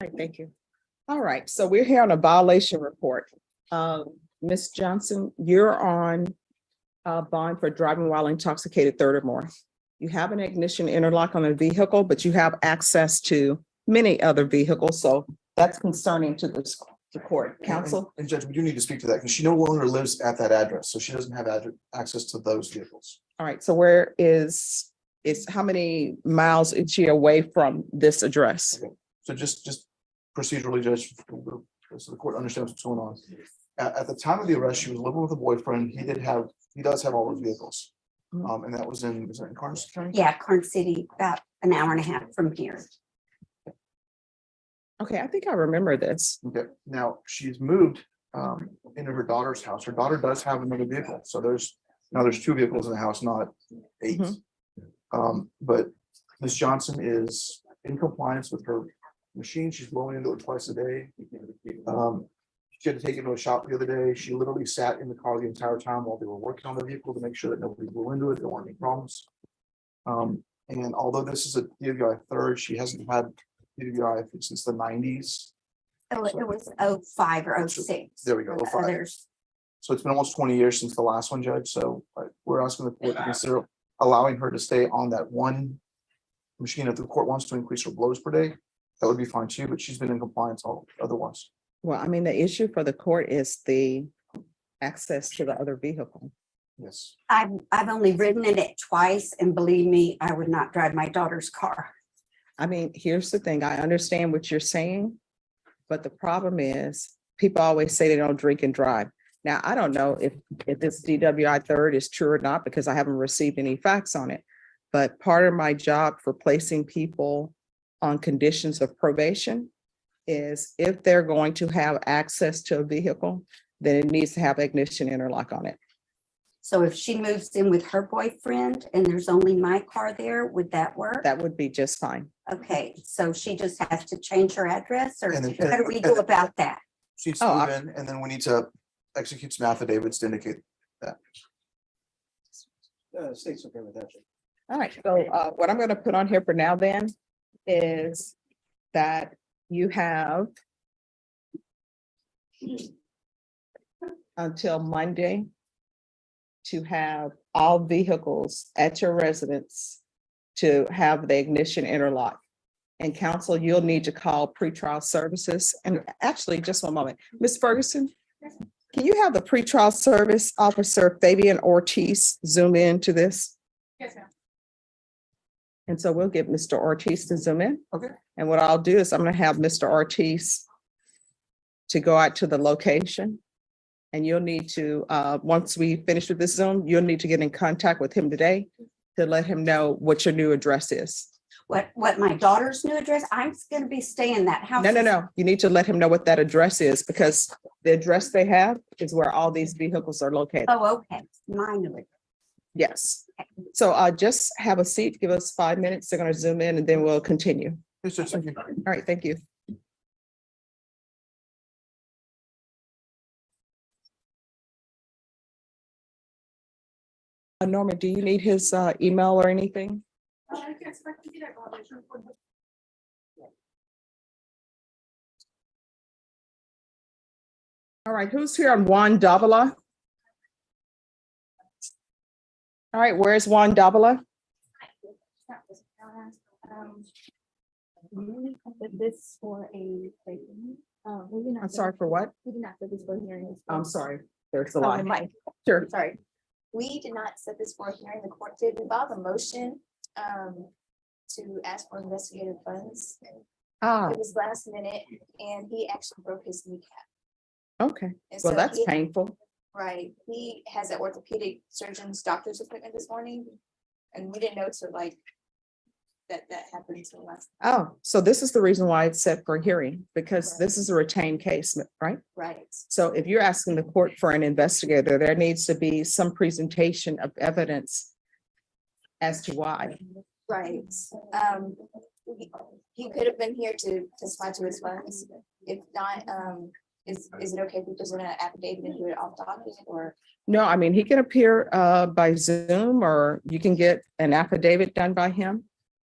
Right, thank you. All right, so we're here on a violation report. Ms. Johnson, you're on bond for driving while intoxicated, third or more. You have an ignition interlock on a vehicle, but you have access to many other vehicles, so that's concerning to the court. Counsel? And Judge, we do need to speak to that because she no longer lives at that address, so she doesn't have access to those vehicles. All right, so where is how many miles is she away from this address? Okay. So just procedurally, Judge, so the court understands what's going on. At the time of the arrest, she was living with a boyfriend. He does have all those vehicles. And that was in Karnes County? Yeah, Karnes City, about an hour and a half from here. Okay, I think I remember this. Okay, now she's moved into her daughter's house. Her daughter does have another vehicle, so there's two vehicles in the house, not 8. But Ms. Johnson is in compliance with her machine. She's blowing into it twice a day. She had to take it to a shop the other day. She literally sat in the car the entire time while they were working on the vehicle to make sure that nobody blew into it. There weren't any problems. And although this is a DWI third, she hasn't had DWI since the 90s. Oh, it was 05 or 06. There we go. 05. So it's been almost 20 years since the last one, Judge. So we're asking the court to consider allowing her to stay on that one machine. If the court wants to increase her blows per day, that would be fine too, but she's been in compliance all otherwise. Well, I mean, the issue for the court is the access to the other vehicle. Yes. I've only ridden in it twice, and believe me, I would not drive my daughter's car. I mean, here's the thing. I understand what you're saying, but the problem is people always say they don't drink and drive. Now, I don't know if this DWI third is true or not, because I haven't received any facts on it. But part of my job for placing people on conditions of probation is if they're going to have access to a vehicle, then it needs to have ignition interlock on it. So if she moves in with her boyfriend and there's only my car there, would that work? That would be just fine. Okay, so she just has to change her address, or And then- how do we go about that? She needs to move in, and then we need to execute some affidavits to indicate that. State's okay with that. All right, so what I'm going to put on here for now then is that you have until Monday to have all vehicles at your residence to have the ignition interlock. And counsel, you'll need to call pretrial services. And actually, just one moment, Ms. Ferguson, can you have the pretrial service officer Fabian Ortiz zoom in to this? Yes, ma'am. And so we'll get Mr. Ortiz to zoom in. Okay. And what I'll do is I'm going to have Mr. Ortiz to go out to the location. And you'll need to, once we finish with this Zoom, you'll need to get in contact with him today to let him know what your new address is. What my daughter's new address? I'm going to be staying in that house. No. You need to let him know what that address is, because the address they have is where all these vehicles are located. Oh, okay. My new address. Yes. So just have a seat. Give us 5 minutes. They're going to zoom in and then we'll continue. Yes, sir. Thank you. All right. Thank you. Norman, do you need his email or anything? All right, who's here on Juan Davila? All right, where's Juan Davila? This for a. I'm sorry, for what? We did not set this for a hearing. I'm sorry, there's a line. Mike, Sure. sorry. We did not set this for a hearing. The court did involve a motion to ask for investigative funds. Ah, It was last minute and he actually broke his kneecap. okay. And Well, so that's he- painful. Right, he has an orthopedic surgeon's doctor's appointment this morning. And we didn't know till like that happened until last. Oh, so this is the reason why it's set for a hearing, because this is a retained case, right? Right, So if you're asking the court for an investigator, there needs to be some presentation of evidence as to why. right. He could have been here to testify to his funds. If not, Is it okay if we just in an affidavit and do it off document or? No, I mean, he can appear by Zoom, or you can get an affidavit done by him.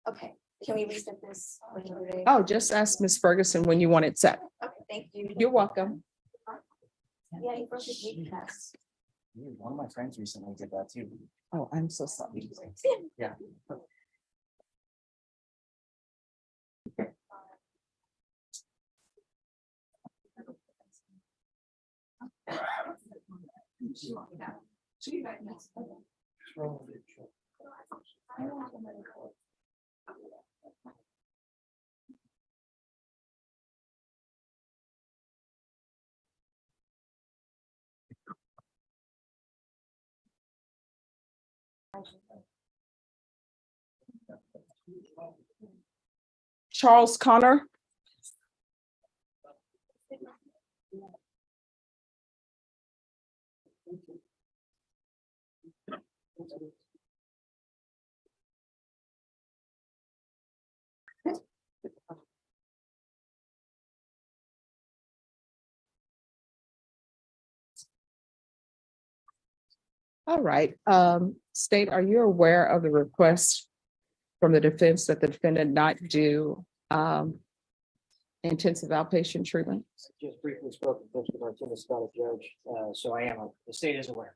Okay, can we reset this for another day? Oh, just ask Ms. Ferguson when you want it set. Okay, thank you. You're welcome. Yeah, you broke his week pass. One of my friends recently did that too. Oh, I'm so sorry. Yeah. Charles Connor. All right, State, are you aware of the request from the defense that the defendant not do intensive outpatient treatment? Just briefly spoke with Mr. Martinez about a judge, so I am, the state is aware.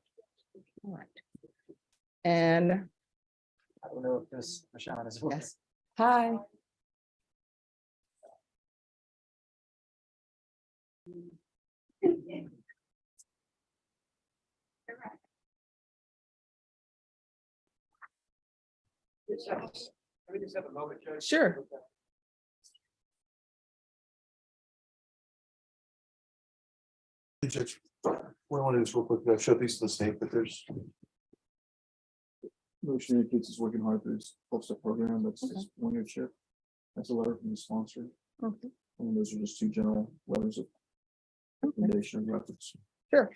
All right. And I don't know if this, Rashawn is aware. yes, hi. Sure. Judge, we want to do this real quick, show these to the state, but there's. Motion indicates he's working hard through his 12-step program, that's his 1-year chip. That's a letter from the sponsor, Okay. and those are just 2 general letters of recommendation and reference. Sure.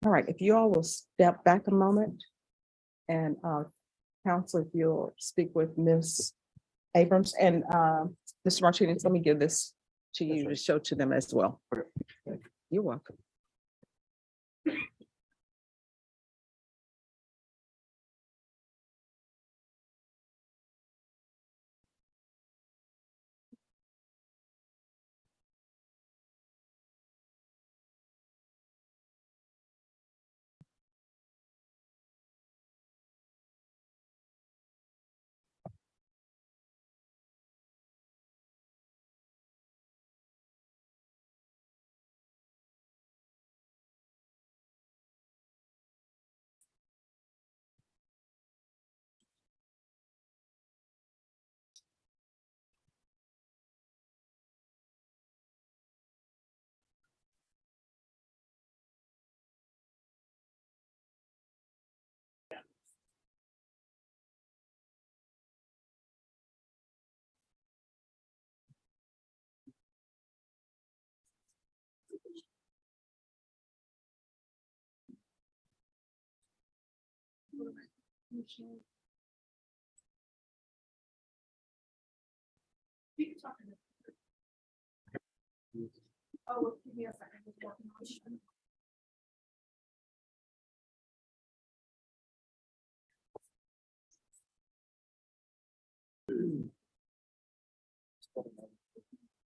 All right, if you all will step back a moment and counsel, if you'll speak with Ms. Abrams and Mr. Martinez, let me give this to you to show to them as well. Okay, thank you. You're welcome.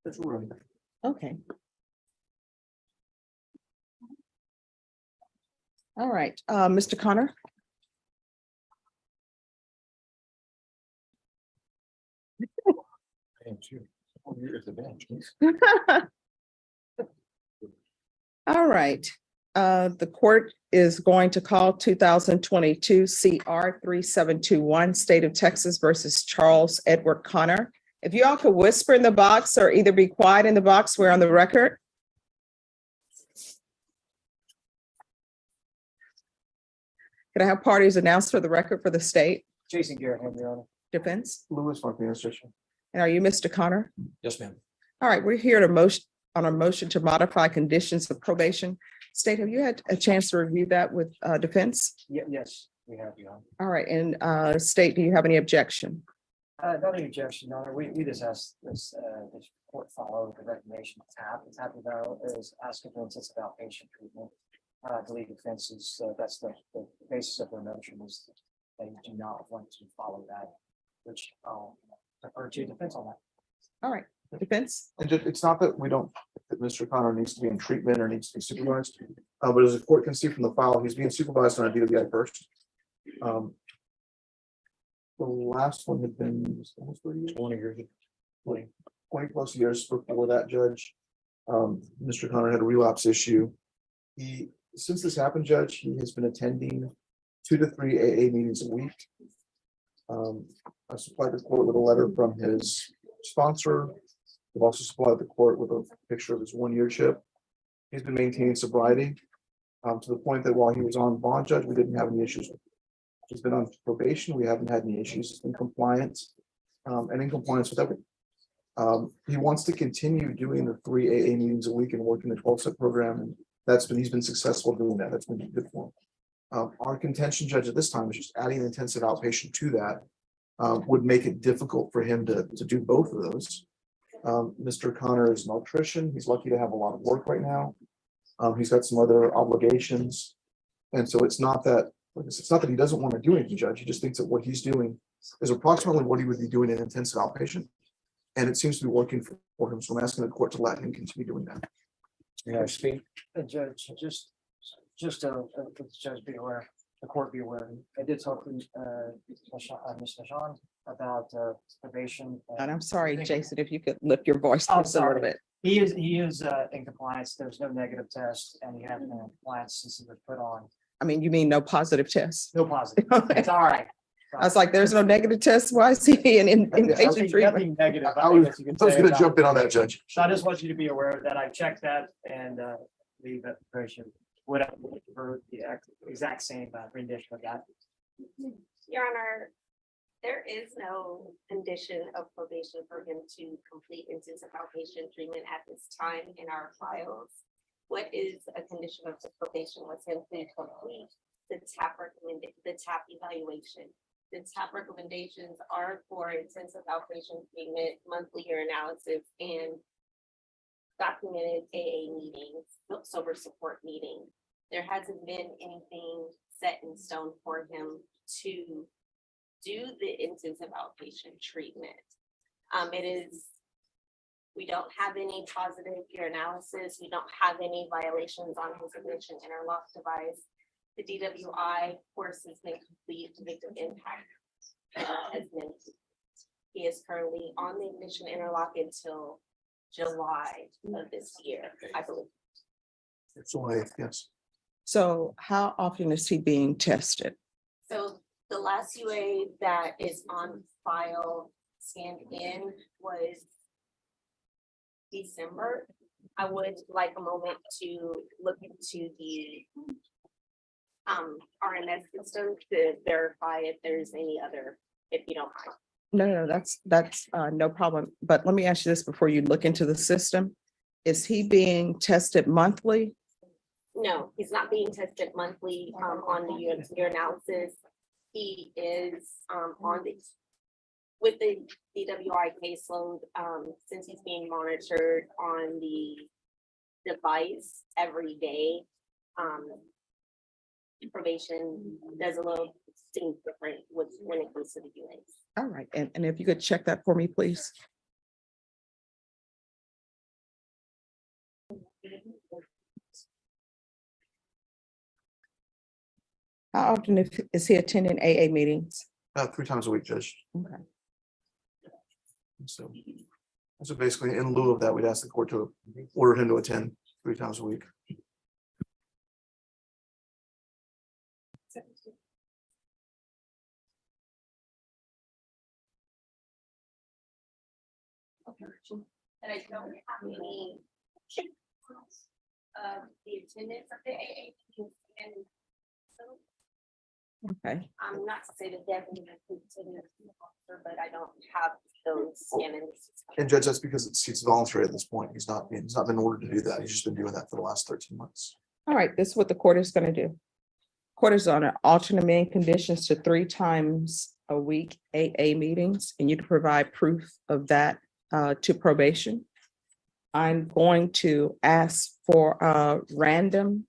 That's right. Okay. All right, Mr. Connor. All right, the court is going to call 2022 CR 3721, State of Texas versus Charles Edward Connor. If you all could whisper in the box or either be quiet in the box, we're on the record. Can I have parties announced for the record for the state Jason Garrett, Your Honor. defense? Louis Martinez, Judge. And are you Mr. Connor? Yes, ma'am. All right, we're here to motion on a motion to modify conditions of probation. State, have you had a chance to review that with defense? Yes, we have, Your Honor. All right, and state, do you have any objection? Not any objection, Your Honor. We just asked this court follow the recommendation of TAP. TAP about is ask if it's about patient treatment. The lead defense is, that's the basis of their motion is that they do not want to follow that, which I'll refer to defense on that. All right, defense? And it's not that we don't, that Mr. Connor needs to be in treatment or needs to be supervised. But as the court can see from the file, he's being supervised on a DWI first. The last one had been almost 30 years. 20 years. 20 plus years before that, Judge. Mr. Connor had a relapse issue. Since this happened, Judge, he has been attending 2 to 3 AA meetings a week. I supplied the court with a letter from his sponsor. We've also supplied the court with a picture of his 1-year chip. He's been maintaining sobriety to the point that while he was on bond, Judge, we didn't have any issues with him. He's been on probation. We haven't had any issues. He's been compliant and in compliance with everything. He wants to continue doing the 3 AA meetings a week and working the 12-step program. And he's been successful doing that. That's been good for him. Our contention, Judge, at this time is just adding intensive outpatient to that would make it difficult for him to do both of those. Mr. Connor is an electrician. He's lucky to have a lot of work right now. He's got some other obligations. And so it's not that he doesn't want to do anything, Judge. He just thinks that what he's doing is approximately what he would be doing in intensive outpatient. And it seems to be working for him. So I'm asking the court to let him continue doing that. May I speak? Judge, just to the judge be aware, the court be aware. I did talk to Mr. Sean about probation. And I'm sorry, Jason, if you could lift your voice I'm just a little sorry. bit. He is in compliance. There's no negative test and he hasn't been in compliance since he was put on. I mean, you mean no positive tests? No positive. Okay. It's all right. I was like, there's no negative tests. Why is he in inpatient treatment? Nothing negative. I was guess you can going say to about jump in on it. that, Judge. So I just want you to be aware that I checked that and leave that patient would have for the exact same rendition of that. Your Honor, there is no condition of probation for him to complete intensive outpatient treatment at this time in our files. What is a condition of probation was him to complete the TAP evaluation. The TAP recommendations are for intensive outpatient treatment, monthly urinalysis, and documented AA meetings, sober support meetings. There hasn't been anything set in stone for him to do the intensive outpatient treatment. We don't have any positive urinalysis. We don't have any violations on his admission interlock device. The DWI course has been complete, victim impact has been. He is currently on the admission interlock until July of this year, I believe. So yes. So how often is he being tested? So the last UA that is on file scanned in was December. I would like a moment to look into the RMS system to verify if there's any other, if you don't mind. No, that's no problem. But let me ask you this before you look into the system. Is he being tested monthly? No, he's not being tested monthly on the urinalysis. He is on the with the DWI caseload, since he's being monitored on the device every day. Probation does a little thing different when it comes to the UAs. All right, and if you could check that for me, please. How often is he attending AA meetings? 3 times a week, Judge. Okay. So So basically, in lieu of that, we'd ask the court to order him to attend 3 times a week. And I don't have any the attendance of the AA meetings, and so Okay, I'm not to say that definitely attendance, but I don't have those scannings. And Judge, that's because it's voluntary at this point. He's not been ordered to do that. He's just been doing that for the last 13 months. all right, this is what the court is gonna do. Court is on an alternate meeting conditions to 3 times a week AA meetings, and you to provide proof of that to probation. I'm going to ask for random.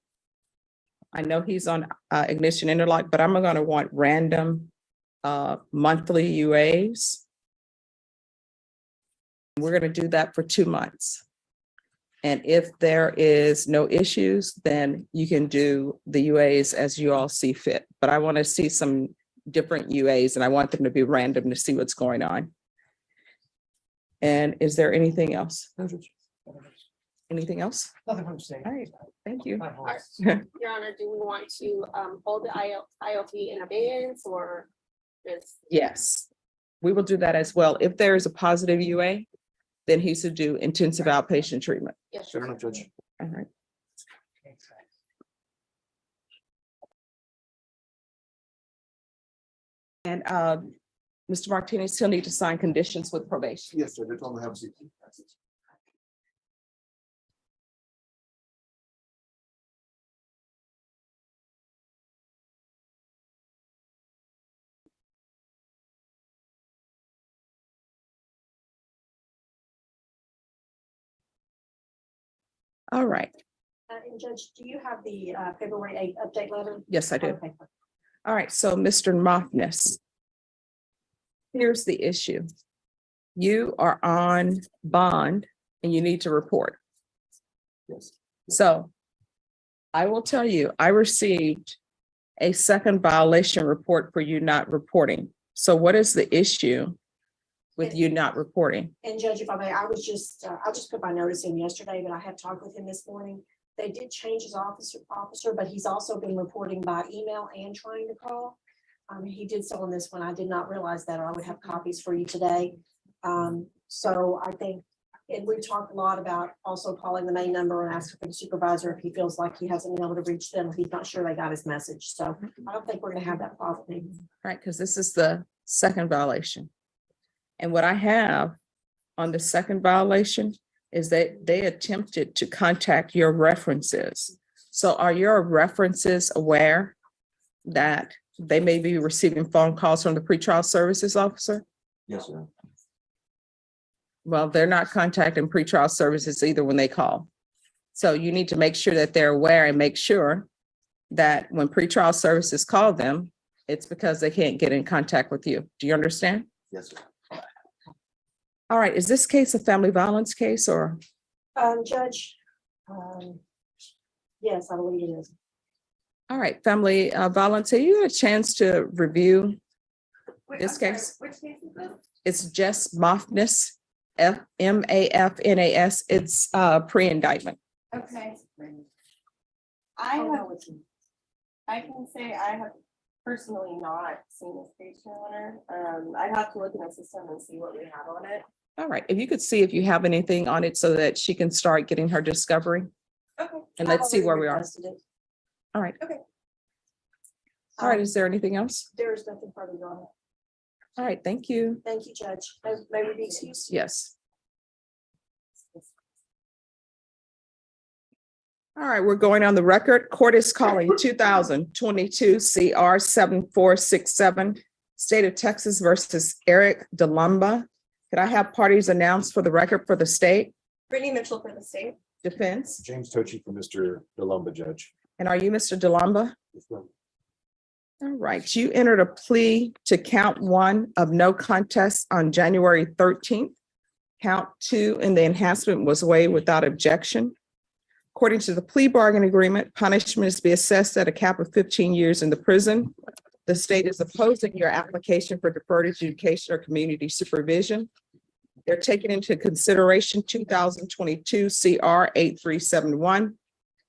I know he's on ignition interlock, but I'm gonna want random monthly UAs. We're gonna do that for 2 months. And if there is no issues, then you can do the UAs as you all see fit. But I want to see some different UAs and I want them to be random to see what's going on. And is there anything else? Anything else? Nothing from the state. All right, thank you. Your Honor, do we want to hold the ILP in abeyance or just? Yes, we will do that as well. If there is a positive UA, then he should do intensive outpatient treatment. Yes, Fair enough, Judge. All right. And Mr. Martinez, he'll need to sign conditions with probation. Yes, Judge. It's on the have a seat. All right. And Judge, do you have the February 8th update letter? Yes, I do. Okay. All right, so Mr. Moffness. Here's the issue. You are on bond and you need to report. Yes. So I will tell you, I received a second violation report for you not reporting. So what is the issue with you not reporting? And Judge, if I may, I just put my notice in yesterday, but I have talked with him this morning. They did change his officer, but he's also been reporting by email and trying to call. He did so on this one. I did not realize that, or I would have copies for you today. So I think, and we've talked a lot about also calling the main number and asking for the supervisor if he feels like he hasn't been able to reach them. He's not sure they got his message. So I don't think we're gonna have that problem. Right, because this is the second violation. And what I have on the second violation is that they attempted to contact your references. So are your references aware that they may be receiving phone calls from the pretrial services officer? Yes, sir. Well, they're not contacting pretrial services either when they call. So you need to make sure that they're aware and make sure that when pretrial services call them, it's because they can't get in contact with you. Do you understand? Yes, sir. All right, is this case a family violence case or? Judge, yes, I believe it is. All right, family violence, have you had a chance to review this case? Which case is this? It's just Moffness, MAFNAS. It's pre-indictment. Okay. I can say I have personally not seen this case, Your Honor. I'd have to look in the system and see what we have on it. All right, if you could see if you have anything on it so that she can start getting her discovery. Okay. And let's see where we are. Requested it. All right. Okay. All right, is there anything else? There's nothing further, Your Honor. All right, thank you. Thank you, Judge. May we be excused? Yes. All right, we're going on the record. Court is calling 2022 CR 7467, State of Texas versus Eric DeLumba. Could I have parties announced for the record for the state? Brittany Mitchell for the state. Defense. James Tochi for Mr. DeLumba, Judge. And are you Mr. DeLumba? All right, you entered a plea to count 1 of no contest on January 13th. Count 2 in the enhancement was waived without objection. According to the plea bargain agreement, punishment is to be assessed at a cap of 15 years in the prison. The state is opposing your application for deferred adjudication or community supervision. They're taking into consideration 2022 CR 8371.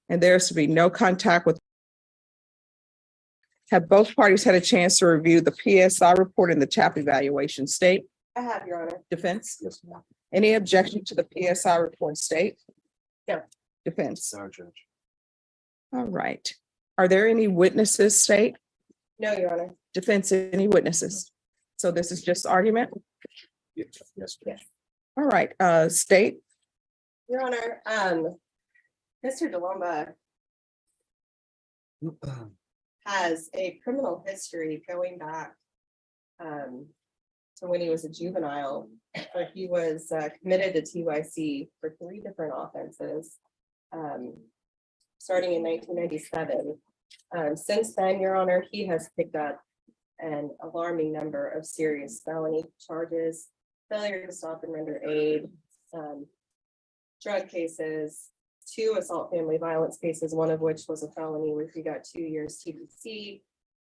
And there's to be no contact with. Have both parties had a chance to review the PSI report and the TAP evaluation? State, I have, Your Honor. defense. Yes, ma'am. Any objection to the PSI report? State. No. Defense. No, Judge. All right. Are there any witnesses? State. No, Your Honor. Defense, any witnesses? So this is just argument? Yes, Judge. All right, state. Your Honor, Mr. DeLomba has a criminal history going back to when he was a juvenile, where he was committed to TYC for 3 different offenses, starting in 1997. Since then, Your Honor, he has picked up an alarming number of serious felony charges, failure to stop and render aid, drug cases, 2 assault family violence cases, one of which was a felony where he got 2 years TBC.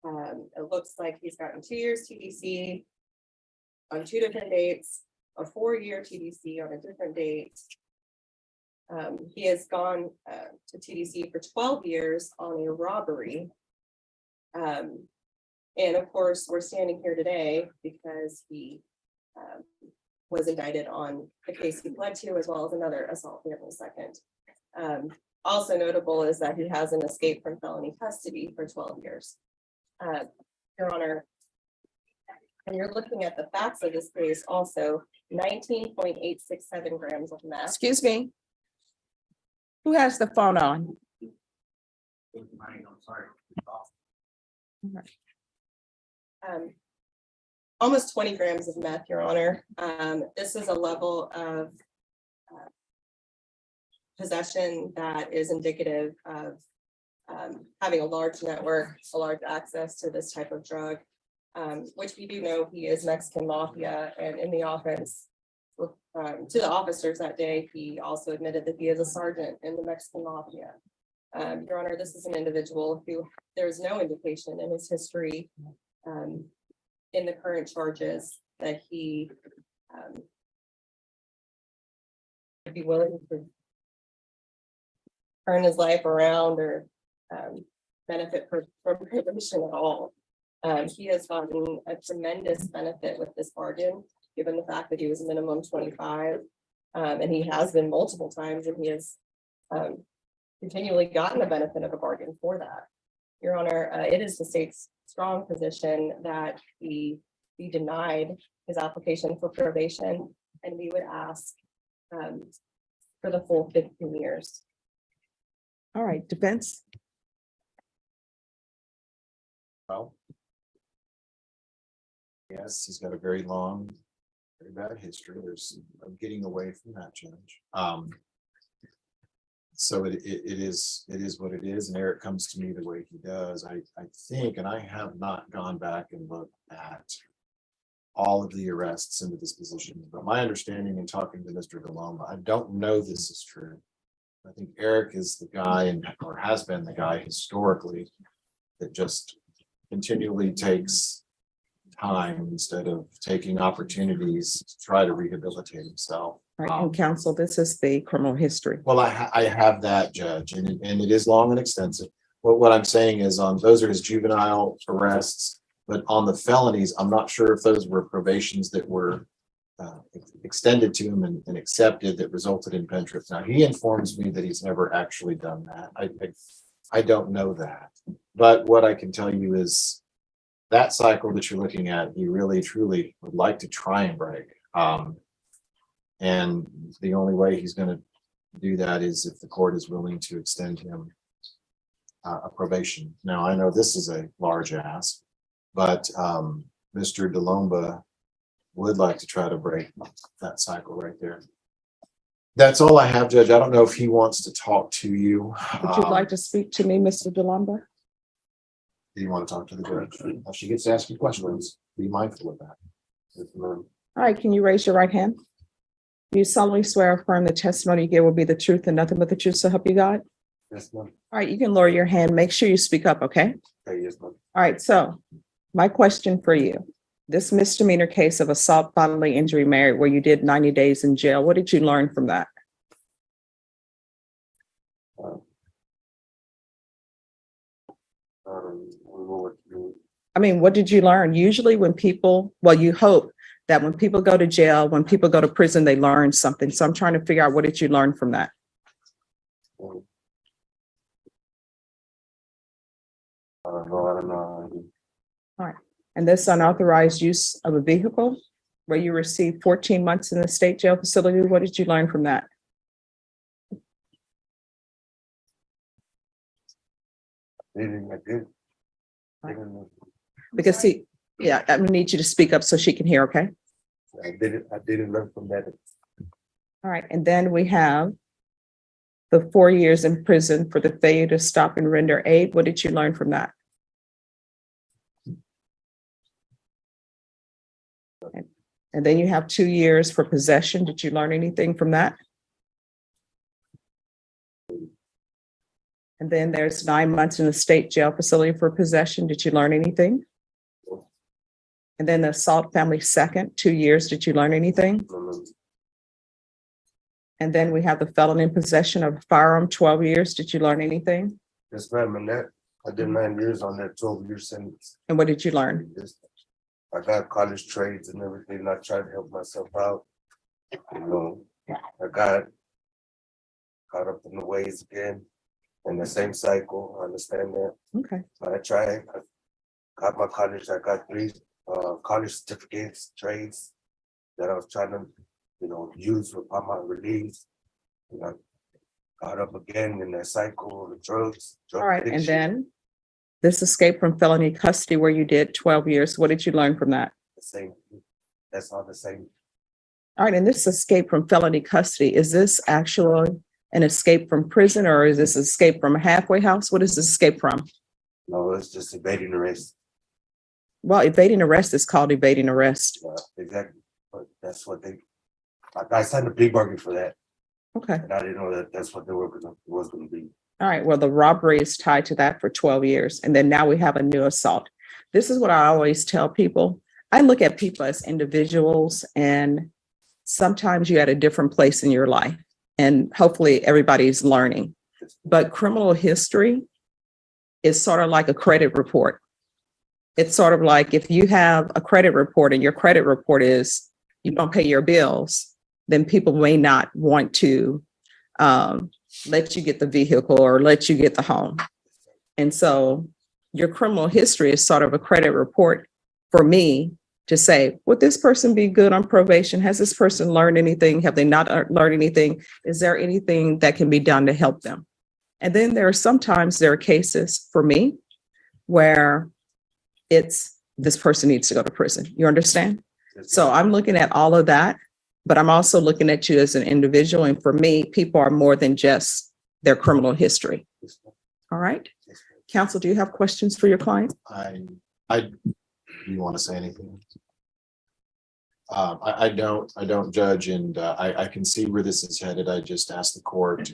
It looks like he's gotten 2 years TBC on 2 different dates, a 4-year TBC on a different date. He has gone to TDC for 12 years on a robbery. And of course, we're standing here today because he was indicted on the case he pled to, as well as another assault family second. Also notable is that he hasn't escaped from felony custody for 12 years. Your Honor, and you're looking at the facts of this case also, 19.867 grams of meth. Excuse me. Who has the phone on? Almost 20 grams of meth, Your Honor. This is a level of possession that is indicative of having a large network, a large access to this type of drug, which we do know he is Mexican mafia. And in the offense, to the officers that day, he also admitted that he is a sergeant in the Mexican mafia. Your Honor, this is an individual who there is no indication in his history in the current charges that he would be willing to turn his life around or benefit from probation at all. He has gotten a tremendous benefit with this bargain, given the fact that he was minimum 25. And he has been multiple times, and he has continually gotten the benefit of a bargain for that. Your Honor, it is the state's strong position that he be denied his application for probation, and we would ask for the full 15 years. All right, defense. Well. Yes, he's got a very long, very bad history. I'm getting away from that, Judge. So it is what it is, and Eric comes to me the way he does. I think, and I have not gone back and looked at all of the arrests into this position, but my understanding in talking to Mr. DeLomba, I don't know this is true. I think Eric is the guy, or has been the guy historically, that just continually takes time instead of taking opportunities to try to rehabilitate himself. Right, and counsel, this is the criminal history. Well, I have that, Judge, and it is long and extensive. What I'm saying is those are his juvenile arrests, but on the felonies, I'm not sure if those were probations that were extended to him and accepted that resulted in pen trips. Now, he informs me that he's never actually done that. I don't know that, but what I can tell you is that cycle that you're looking at, he really truly would like to try and break. And the only way he's going to do that is if the court is willing to extend him a probation. Now, I know this is a large ask, but Mr. DeLomba would like to try to break that cycle right there. That's all I have, Judge. I don't know if he wants to talk to you. Would you like to speak to me, Mr. DeLomba? Do you want to talk to the judge? She gets to ask you questions. Be mindful of that. All right, can you raise your right hand? Do you solemnly swear or affirm the testimony you give will be the truth and nothing but the truth, so help you God? Yes, ma'am. All right, you can lower your hand. Make sure you speak up, okay? Okay, yes, ma'am. All right, so my question for you, This misdemeanor case of assault, bodily injury, married, where you did 90 days in jail, what did you learn from that? I mean, what did you learn? Usually when people, well, you hope that when people go to jail, when people go to prison, they learn something. So I'm trying to figure out, what did you learn from that? I don't know. All right. And this unauthorized use of a vehicle where you received 14 months in the state jail facility, what did you learn from that? I did. Because see, yeah, I need you to speak up so she can hear, okay? I didn't learn from that. All right, and then we have the 4 years in prison for the failure to stop and render aid. What did you learn from that? And then you have 2 years for possession. Did you learn anything from that? And then there's 9 months in the state jail facility for possession. Did you learn anything? And then the assault family second, 2 years. Did you learn anything? And then we have the felon in possession of a firearm, 12 years. Did you learn anything? Yes, ma'am, and that, I did 9 years on that 12-year sentence. And what did you learn? I got college trades and everything, and I tried to help myself out. You know, I got caught up in the ways again, in the same cycle, I understand that. Okay. But I tried, I got my college, I got 3 college certificates, trades that I was trying to, you know, use upon my release. And I caught up again in that cycle of the drugs. drug All right, and addiction. then this escape from felony custody where you did 12 years. What did you learn from that? The same, that's all the same. All right, and this escape from felony custody, is this actually an escape from prison or is this escape from a halfway house? What is this escape from? No, it's just evading arrest. Well, evading arrest is called evading arrest. Exactly, but that's what I signed a plea bargain for that, Okay, and I didn't know that that's what they was gonna be. all right, well, the robbery is tied to that for 12 years. And then now we have a new assault. This is what I always tell people. I look at people as individuals and sometimes you're at a different place in your life and hopefully everybody's learning. But criminal history is sort of like a credit report. It's sort of like if you have a credit report and your credit report is you don't pay your bills, then people may not want to let you get the vehicle or let you get the home. And so your criminal history is sort of a credit report for me to say, would this person be good on probation? Has this person learned anything? Have they not learned anything? Is there anything that can be done to help them? And then there are cases for me where it's this person needs to go to prison. You understand? So I'm looking at all of that, but I'm also looking at you as an individual. And for me, people are more than just their criminal history. All right. Counsel, do you have questions for your client? You want to say anything? I don't judge, and I can see where this is headed. I just asked the court.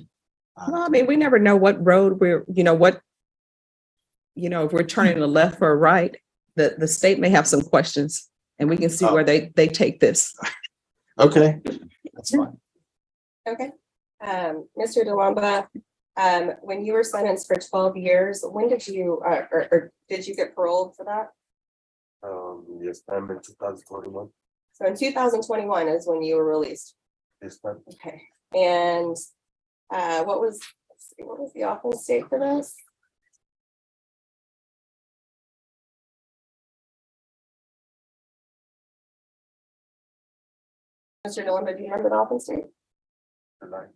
Well, I mean, we never know what road if we're turning to the left or right, the state may have some questions and we can see where they take this. Okay, that's fine. Okay. Mr. DeLamba, when you were sentenced for 12 years, when did you, or did you get paroled for that? Yes, I'm in 2021. So in 2021 is when you were released. Yes, ma'am. Okay. And what was the offense date for this? Mr. DeLamba, do you remember the offense date? July,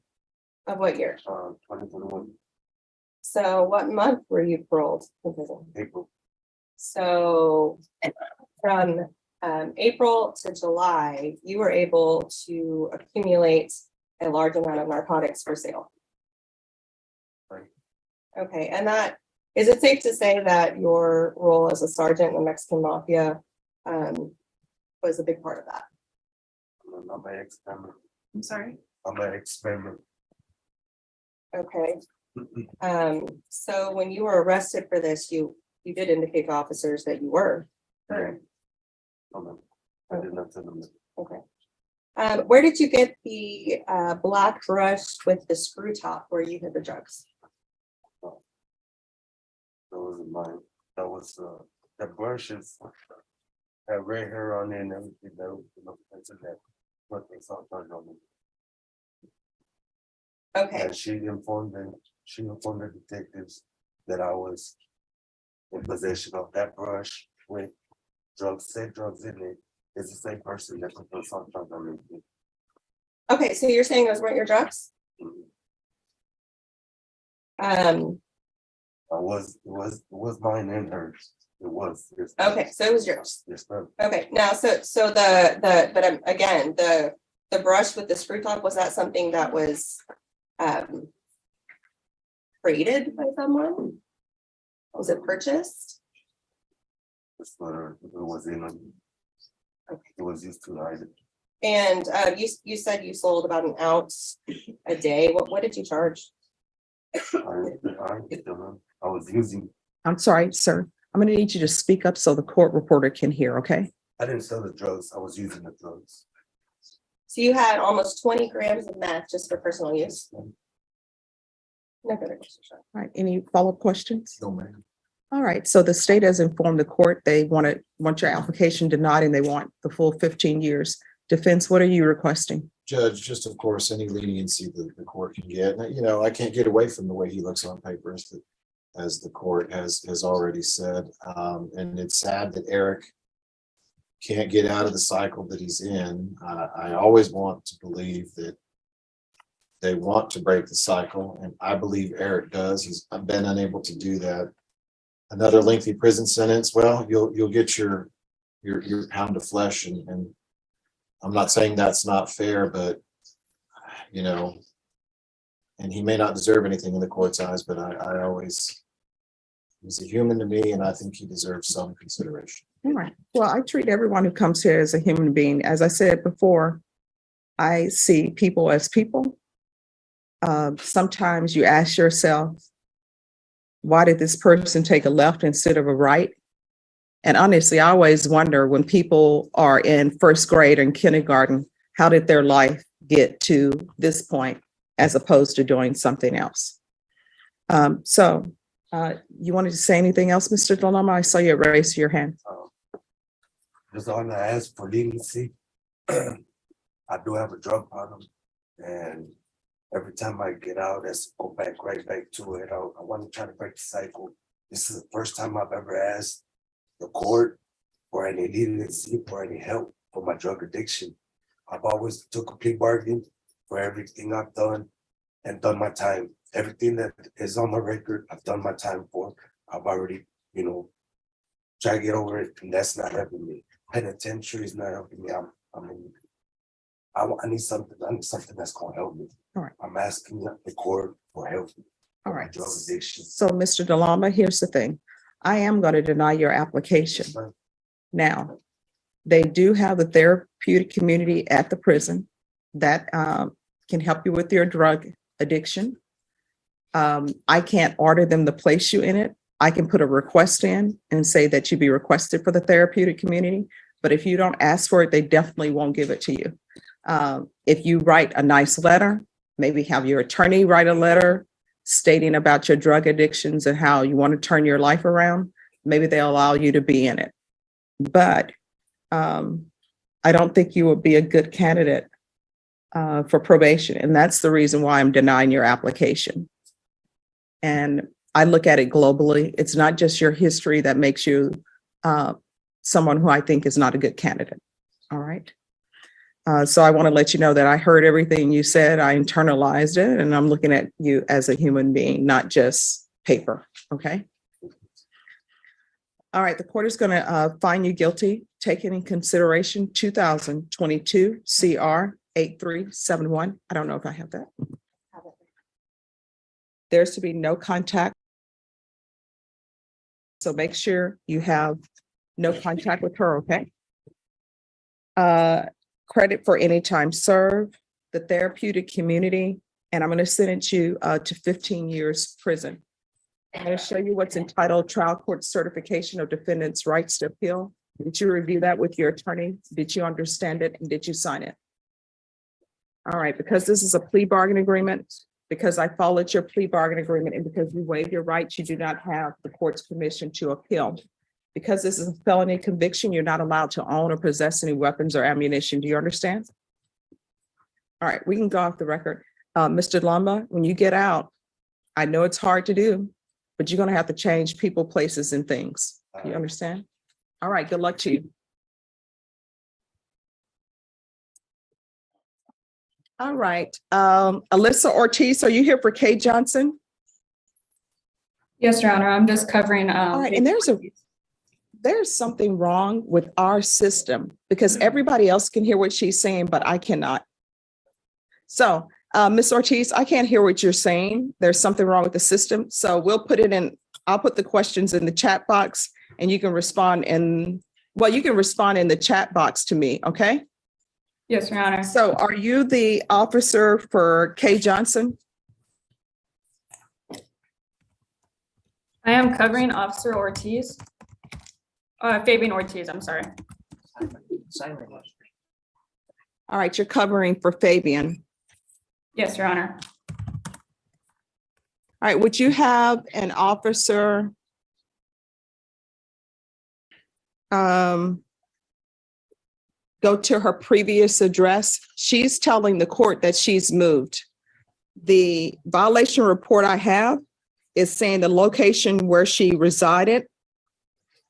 Of what year? 2021, So what month were you paroled from prison? April. So from April to July, you were able to accumulate a large amount of narcotics for sale. Right. Okay, and is it safe to say that your role as a sergeant in the Mexican Mafia was a big part of that? I'm an ex-member. I'm sorry? I'm an ex-member. Okay. So when you were arrested for this, you did indicate to officers that you were. Yeah. I did not tell them. Okay. Where did you get the black brush with the screw top where you hid the drugs? That wasn't mine. That was the brushes had red hair on it and everything. That was, that's in that. What they thought on me. Okay, And she informed the detectives that I was in possession of that brush with said drugs in it. It's the same person that put those on me. okay, so you're saying those weren't your drugs? It was mine and hers. It was. Yes, ma'am. Okay, so it was yours. Yes, ma'am. Okay, now, so again, the brush with the screw top, was that something that was created by someone? Was it purchased? That's what it was in. It was used to hide it. And you said you sold about an ounce a day. What did you charge? I was using. I'm sorry, sir. I'm gonna need you to speak up so the court reporter can hear, okay? I didn't sell the drugs. I was using the drugs. So you had almost 20 grams of meth just for personal use? No further questions. All right, any follow-up questions? No, ma'am. All right, so the state has informed the court they want your application denied and they want the full 15 years. Defense, what are you requesting? Judge, just of course, any leniency that the court can get. And, you know, I can't get away from the way he looks on paper as the court has already said. And it's sad that Eric can't get out of the cycle that he's in. I always want to believe that they want to break the cycle, and I believe Eric does. He's been unable to do that. Another lengthy prison sentence, well, you'll get your pound of flesh, and I'm not saying that's not fair, but you know, and he may not deserve anything in the court's eyes, but I always, he's a human to me, and I think he deserves some consideration. All right, well, I treat everyone who comes here as a human being. As I said before, I see people as people. Sometimes you ask yourself, why did this person take a left instead of a right? And honestly, I always wonder when people are in first grade and kindergarten, how did their life get to this point as opposed to doing something else? You wanted to say anything else, Mr. Delama? I saw you raise your hand. Just on the ask for leniency. I do have a drug problem, and every time I get out, I go right back to it. I want to try to break the cycle. This is the first time I've ever asked the court for any leniency, for any help for my drug addiction. I've always took a plea bargain for everything I've done and done my time. Everything that is on my record, I've done my time for. I've already, tried to get over it, and that's not helping me. Penitentiary is not helping me. I need something. I need something that's going to help me. All right. I'm asking the court for help. All right. Drug addiction. So, Mr. Delama, here's the thing. I am going to deny your application. Now, they do have the therapeutic community at the prison that can help you with your drug addiction. I can't order them to place you in it. I can put a request in and say that you be requested for the therapeutic community. But if you don't ask for it, they definitely won't give it to you. If you write a nice letter, maybe have your attorney write a letter stating about your drug addictions and how you want to turn your life around, maybe they'll allow you to be in it. But I don't think you would be a good candidate for probation. And that's the reason why I'm denying your application. And I look at it globally. It's not just your history that makes you someone who I think is not a good candidate. All right. So I want to let you know that I heard everything you said. I internalized it, and I'm looking at you as a human being, not just paper. Okay. All right. The court is going to find you guilty, taking in consideration 2022 CR 8371. I don't know if I have that. There's to be no contact. So make sure you have no contact with her. Okay. Credit for any time served, the therapeutic community, and I'm going to sentence you to 15 years prison. I'm going to show you what's entitled Trial Court Certification of Defendants' Rights to Appeal. Did you review that with your attorney? Did you understand it and did you sign it? All right, because this is a plea bargain agreement, because I followed your plea bargain agreement and because you waived your rights, you do not have the court's permission to appeal. Because this is a felony conviction, you're not allowed to own or possess any weapons or ammunition. Do you understand? All right, we can go off the record. Mr. Lumba, when you get out, I know it's hard to do, but you're gonna have to change people, places, and things. Do you understand? All right, good luck to you. All right, Alyssa Ortiz, are you here for Kay Johnson? Yes, Your Honor, I'm just covering. All right, and there's something wrong with our system because everybody else can hear what she's saying, but I cannot. So, Ms. Ortiz, I can't hear what you're saying. There's something wrong with the system. So we'll put it in, I'll put the questions in the chat box and you can respond in, well, you can respond in the chat box to me, okay? Yes, Your Honor. So are you the officer for Kay Johnson? I am covering Officer Ortiz. Fabian Ortiz, I'm sorry. Simon. All right, you're covering for Fabian. Yes, Your Honor. All right, would you have an officer go to her previous address? She's telling the court that she's moved. The violation report I have is saying the location where she resided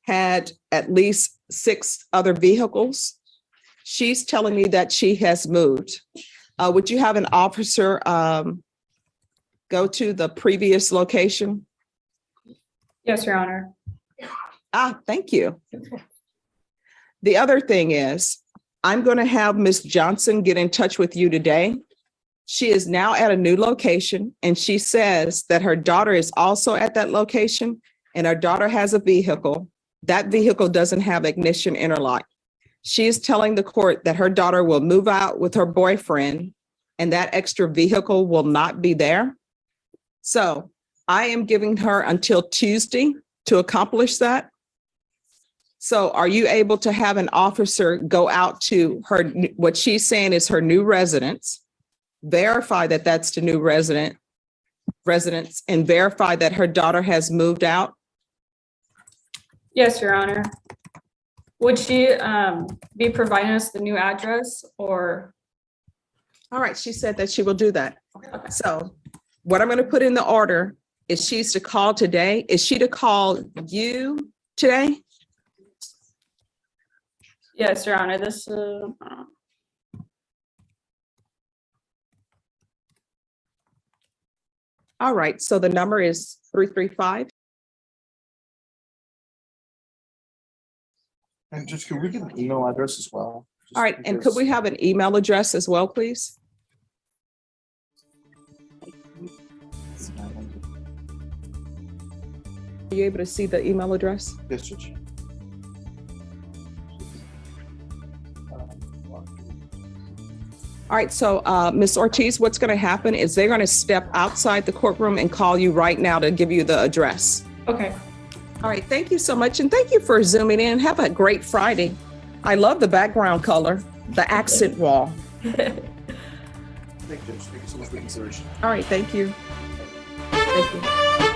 had at least 6 other vehicles. She's telling me that she has moved. Would you have an officer go to the previous location? Yes, Your Honor. Thank you. The other thing is, I'm going to have Ms. Johnson get in touch with you today. She is now at a new location and she says that her daughter is also at that location and her daughter has a vehicle. That vehicle doesn't have ignition interlock. She is telling the court that her daughter will move out with her boyfriend and that extra vehicle will not be there. So I am giving her until Tuesday to accomplish that. So are you able to have an officer go out to her, what she's saying is her new residence, verify that that's the new residence, and verify that her daughter has moved out? Yes, Your Honor. Would she be providing us the new address or? All right, she said that she will do that. Okay. So what I'm going to put in the order is she's to call today. Is she to call you today? Yes, Your Honor, this is. All right, so the number is 335. And just, can we get an email address as well? All right, and could we have an email address as well, please? Are you able to see the email address? Yes, Judge. All right, so Ms. Ortiz, what's going to happen is they're going to step outside the courtroom and call you right now to give you the address. Okay. All right, thank you so much. And thank you for zooming in. Have a great Friday. I love the background color, the accent wall. Thank you, Judge. Thank you so much for the consideration. All right, thank you. Thank you.